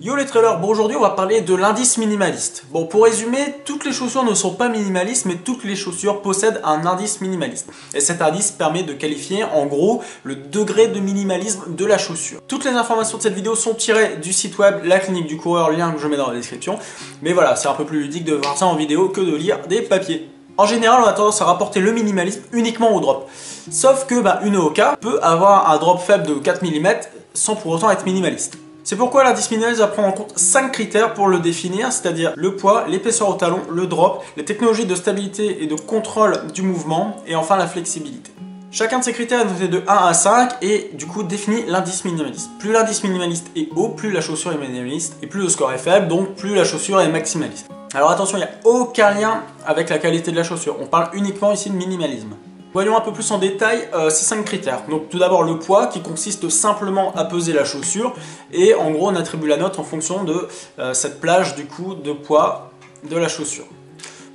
Yo les trailers, bon aujourd'hui on va parler de l'indice minimaliste. Bon pour résumer, toutes les chaussures ne sont pas minimalistes, mais toutes les chaussures possèdent un indice minimaliste. Et cet indice permet de qualifier en gros le degré de minimalisme de la chaussure. Toutes les informations de cette vidéo sont tirées du site web La Clinique du Coureur, lien que je mets dans la description. Mais voilà, c'est un peu plus ludique de voir ça en vidéo que de lire des papiers. En général, on a tendance à rapporter le minimalisme uniquement au drop. Sauf que une Hoka peut avoir un drop faible de 4 mm sans pour autant être minimaliste. C'est pourquoi l'indice minimaliste va prendre en compte 5 critères pour le définir, c'est-à-dire le poids, l'épaisseur au talon, le drop, les technologies de stabilité et de contrôle du mouvement, et enfin la flexibilité. Chacun de ces critères est noté de 1 à 5 et du coup définit l'indice minimaliste. Plus l'indice minimaliste est haut, plus la chaussure est minimaliste, et plus le score est faible, donc plus la chaussure est maximaliste. Alors attention, il n'y a aucun lien avec la qualité de la chaussure, on parle uniquement ici de minimalisme. Voyons un peu plus en détail ces 5 critères. Donc tout d'abord le poids qui consiste simplement à peser la chaussure et en gros on attribue la note en fonction de cette plage du coup de poids de la chaussure.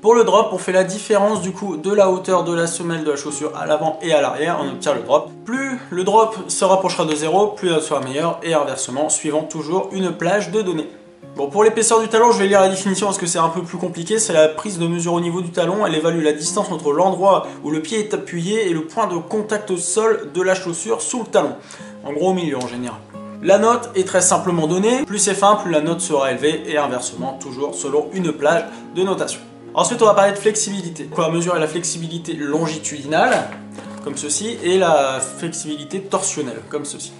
Pour le drop, on fait la différence du coup de la hauteur de la semelle de la chaussure à l'avant et à l'arrière, on obtient le drop. Plus le drop se rapprochera de 0, plus elle sera meilleure et inversement, suivant toujours une plage de données. Bon, pour l'épaisseur du talon, je vais lire la définition parce que c'est un peu plus compliqué. C'est la prise de mesure au niveau du talon. Elle évalue la distance entre l'endroit où le pied est appuyé et le point de contact au sol de la chaussure sous le talon. En gros, au milieu en général. La note est très simplement donnée. Plus c'est fin, plus la note sera élevée et inversement, toujours selon une plage de notation. Ensuite, on va parler de flexibilité. On va mesurer la flexibilité longitudinale, comme ceci, et la flexibilité torsionnelle, comme ceci.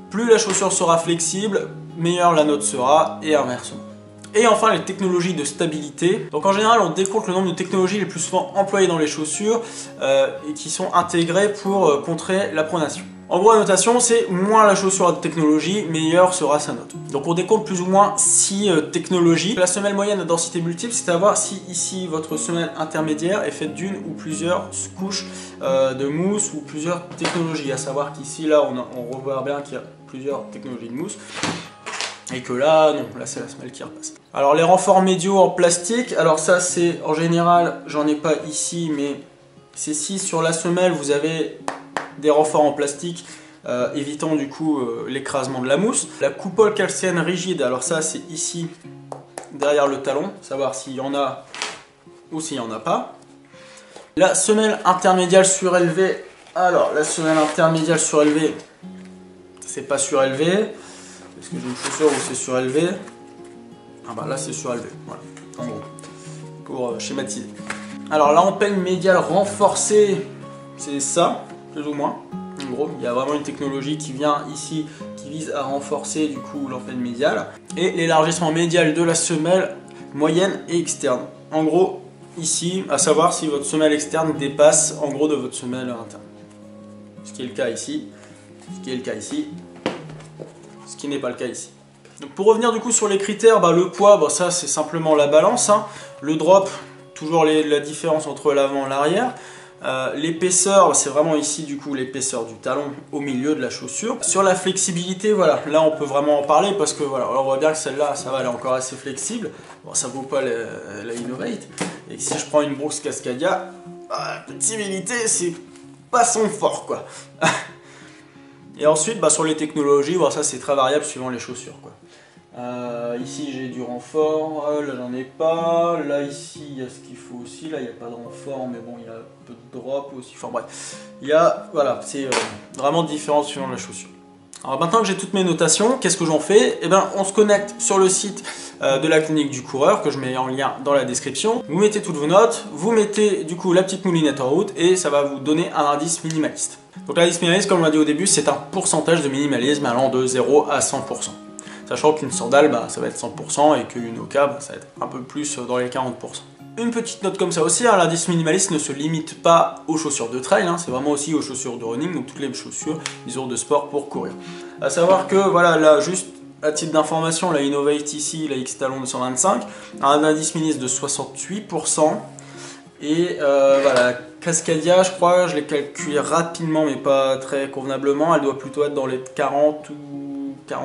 Plus la chaussure sera flexible, meilleure la note sera, et inversement. Et enfin les technologies de stabilité. Donc en général on décompte le nombre de technologies les plus souvent employées dans les chaussures et qui sont intégrées pour contrer la pronation. En gros la notation c'est moins la chaussure a de technologie, meilleure sera sa note. Donc on décompte plus ou moins 6 technologies. La semelle moyenne à densité multiple, c'est à voir si ici votre semelle intermédiaire est faite d'une ou plusieurs couches de mousse ou plusieurs technologies. À savoir qu'ici là on revoit bien qu'il y a plusieurs technologies de mousse. Et que là, non, là c'est la semelle qui repasse. Alors les renforts médiaux en plastique, alors ça c'est en général, j'en ai pas ici, mais c'est si sur la semelle vous avez des renforts en plastique, évitant du coup l'écrasement de la mousse. La coupole calcéenne rigide, alors ça c'est ici, derrière le talon, savoir s'il y en a ou s'il n'y en a pas. La semelle intermédiale surélevée, alors la semelle intermédiale surélevée, c'est pas surélevé. Est-ce que j'ai une chaussure où c'est surélevé? Ah là c'est surélevé, voilà, en gros, pour schématiser. Alors l'empeigne médiale renforcée, c'est ça, plus ou moins. En gros, il y a vraiment une technologie qui vient ici, qui vise à renforcer du coup l'empeigne médiale. Et l'élargissement médial de la semelle moyenne et externe. En gros, ici, à savoir si votre semelle externe dépasse en gros de votre semelle interne. Ce qui est le cas ici, ce qui est le cas ici. Ce qui n'est pas le cas ici. Donc pour revenir du coup sur les critères, le poids, ça c'est simplement la balance. Le drop, toujours la différence entre l'avant et l'arrière. L'épaisseur, c'est vraiment ici du coup l'épaisseur du talon au milieu de la chaussure. Sur la flexibilité, voilà, là on peut vraiment en parler parce que voilà, on voit bien que celle-là, ça va, elle est encore assez flexible. Bon, ça vaut pas la Innovate. Et si je prends une Brooks Cascadia, la flexibilité, c'est pas son fort quoi. Et ensuite, sur les technologies, ça c'est très variable suivant les chaussures, quoi. Ici j'ai du renfort, là j'en ai pas, là ici il y a ce qu'il faut aussi, là il n'y a pas de renfort, mais bon il y a un peu de drop aussi, enfin bref. Il y a, voilà, c'est vraiment différent suivant la chaussure. Alors maintenant que j'ai toutes mes notations, qu'est-ce que j'en fais? On se connecte sur le site de la Clinique du Coureur, que je mets en lien dans la description. Vous mettez toutes vos notes, vous mettez du coup la petite moulinette en route et ça va vous donner un indice minimaliste. Donc l'indice minimaliste, comme on l'a dit au début, c'est un pourcentage de minimalisme allant de 0 à 100%. Sachant qu'une sandale, ça va être 100% et qu'une Hoka, ça va être un peu plus dans les 40%. Une petite note comme ça aussi, l'indice minimaliste ne se limite pas aux chaussures de trail, c'est vraiment aussi aux chaussures de running, donc toutes les chaussures, disons de sport pour courir. À savoir que, voilà, là, juste à titre d'information, la Innovate ici, la X-Talon 225, a un indice minimaliste de 68%. Et voilà, Cascadia, je crois, je l'ai calculé rapidement, mais pas très convenablement, elle doit plutôt être dans les 40 ou 43%,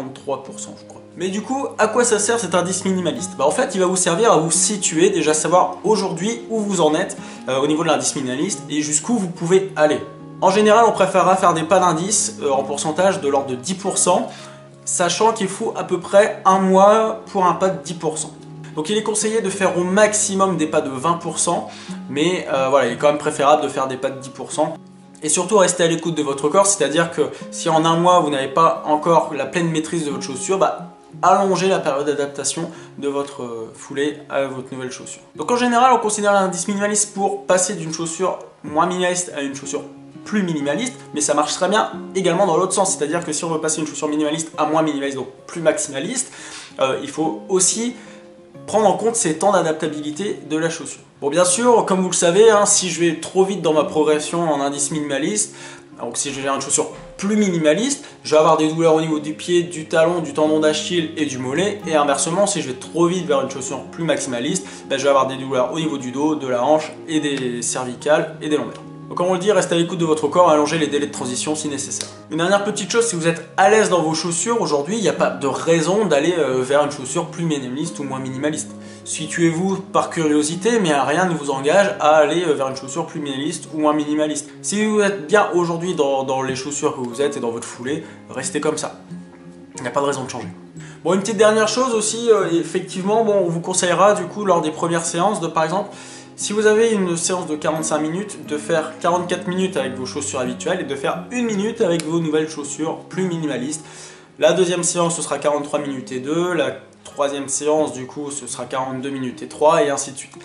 je crois. Mais du coup, à quoi ça sert cet indice minimaliste? En fait, il va vous servir à vous situer, déjà savoir aujourd'hui où vous en êtes au niveau de l'indice minimaliste et jusqu'où vous pouvez aller. En général, on préférera faire des pas d'indice en pourcentage de l'ordre de 10%. sachant qu'il faut à peu près un mois pour un pas de 10%. Donc il est conseillé de faire au maximum des pas de 20%, mais voilà, il est quand même préférable de faire des pas de 10%. Et surtout rester à l'écoute de votre corps, c'est-à-dire que si en un mois vous n'avez pas encore la pleine maîtrise de votre chaussure, allongez la période d'adaptation de votre foulée à votre nouvelle chaussure. Donc en général, on considère l'indice minimaliste pour passer d'une chaussure moins minimaliste à une chaussure plus minimaliste, mais ça marche très bien également dans l'autre sens, c'est-à-dire que si on veut passer une chaussure minimaliste à moins minimaliste, donc plus maximaliste, il faut aussi prendre en compte ces temps d'adaptabilité de la chaussure. Bon, bien sûr, comme vous le savez, si je vais trop vite dans ma progression en indice minimaliste, donc si je vais vers une chaussure plus minimaliste, je vais avoir des douleurs au niveau du pied, du talon, du tendon d'Achille et du mollet. Et inversement, si je vais trop vite vers une chaussure plus maximaliste, je vais avoir des douleurs au niveau du dos, de la hanche et des cervicales et des lombaires. Donc comme on le dit, restez à l'écoute de votre corps et allongez les délais de transition si nécessaire. Une dernière petite chose, si vous êtes à l'aise dans vos chaussures, aujourd'hui, il n'y a pas de raison d'aller vers une chaussure plus minimaliste ou moins minimaliste. Situez-vous par curiosité, mais rien ne vous engage à aller vers une chaussure plus minimaliste ou moins minimaliste. Si vous êtes bien aujourd'hui dans les chaussures que vous êtes et dans votre foulée, restez comme ça. Il n'y a pas de raison de changer. Bon, une petite dernière chose aussi, effectivement, on vous conseillera du coup lors des premières séances de par exemple, si vous avez une séance de 45 minutes, de faire 44 minutes avec vos chaussures habituelles et de faire 1 minute avec vos nouvelles chaussures plus minimalistes. La deuxième séance, ce sera 43 minutes et 2. La troisième séance, du coup, ce sera 42 minutes et 3 et ainsi de suite.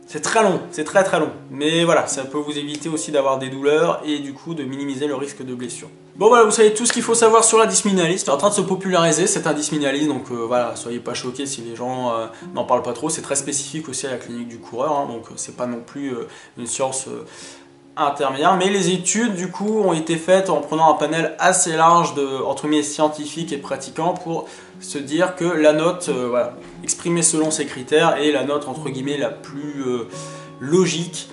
C'est très long, c'est très très long. Mais voilà, ça peut vous éviter aussi d'avoir des douleurs et du coup de minimiser le risque de blessure. Bon voilà, vous savez tout ce qu'il faut savoir sur l'indice minimaliste. C'est en train de se populariser cet indice minimaliste, donc voilà, soyez pas choqués si les gens n'en parlent pas trop. C'est très spécifique aussi à la clinique du coureur, donc c'est pas non plus une science intermédiaire. Mais les études du coup ont été faites en prenant un panel assez large de entre guillemets scientifiques et pratiquants pour se dire que la note voilà, exprimée selon ces critères est la note entre guillemets la plus logique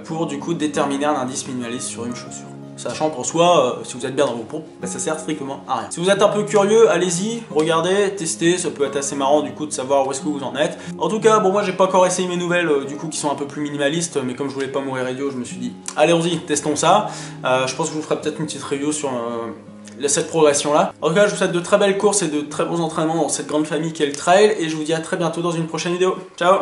pour du coup déterminer un indice minimaliste sur une chaussure. Sachant qu'en soi, si vous êtes bien dans vos pompes, ça sert strictement à rien. Si vous êtes un peu curieux, allez-y, regardez, testez, ça peut être assez marrant du coup de savoir où est-ce que vous en êtes. En tout cas, bon moi j'ai pas encore essayé mes nouvelles du coup qui sont un peu plus minimalistes, mais comme je voulais pas mourir idiot, je me suis dit, allez-y, testons ça. Je pense que je vous ferai peut-être une petite review sur cette progression là. En tout cas, je vous souhaite de très belles courses et de très bons entraînements dans cette grande famille qu'est le trail, et je vous dis à très bientôt dans une prochaine vidéo. Ciao!